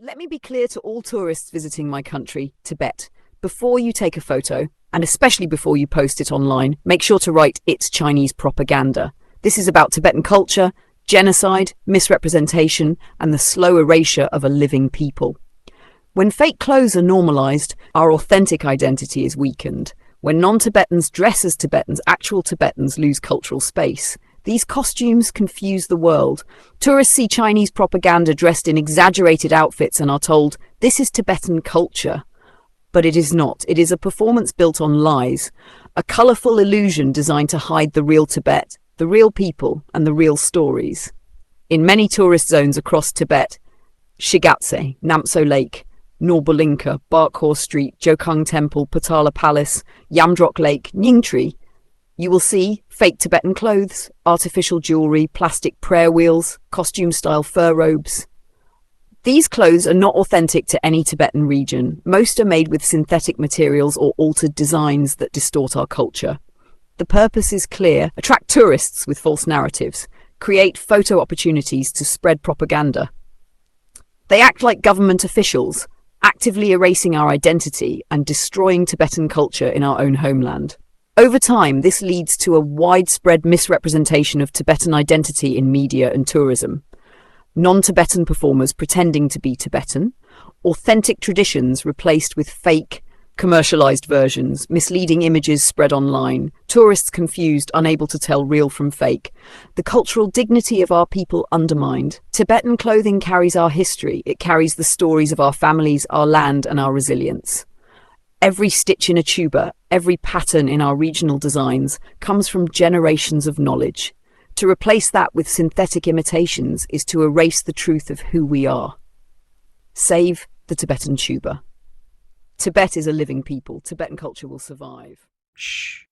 Let me be clear to all tourists visiting my country, Tibet. Before you take a photo, and especially before you post it online, make sure to write "It's Chinese propaganda." This is about Tibetan culture, genocide, misrepresentation, and the slow erasure of a living people. When fake clothes are normalized, our authentic identity is weakened. When non-Tibetans dress as Tibetans, actual Tibetans lose cultural space. These costumes confuse the world. Tourists see Chinese propaganda dressed in exaggerated outfits and are told, this is Tibetan culture. But it is not. It is a performance built on lies, a colourful illusion designed to hide the real Tibet, the real people, and the real stories. In many tourist zones across Tibet, Shigatse, Namtso Lake, Norbolinka, Bark Horse Street, Jokung Temple, Potala Palace, Yamdrok Lake, Nyingtree, you will see fake Tibetan clothes, artificial jewellery, plastic prayer wheels, costume-style fur robes. These clothes are not authentic to any Tibetan region. Most are made with synthetic materials or altered designs that distort our culture. The purpose is clear: attract tourists with false narratives, create photo opportunities to spread propaganda. They act like government officials, actively erasing our identity and destroying Tibetan culture in our own homeland. Over time, this leads to a widespread misrepresentation of Tibetan identity in media and tourism. Non-Tibetan performers pretending to be Tibetan, authentic traditions replaced with fake, commercialized versions, misleading images spread online, tourists confused, unable to tell real from fake, the cultural dignity of our people undermined. Tibetan clothing carries our history, it carries the stories of our families, our land, and our resilience. Every stitch in a tuba, every pattern in our regional designs comes from generations of knowledge. To replace that with synthetic imitations is to erase the truth of who we are. Save the Tibetan tuba. Tibet is a living people. Tibetan culture will survive. Shh.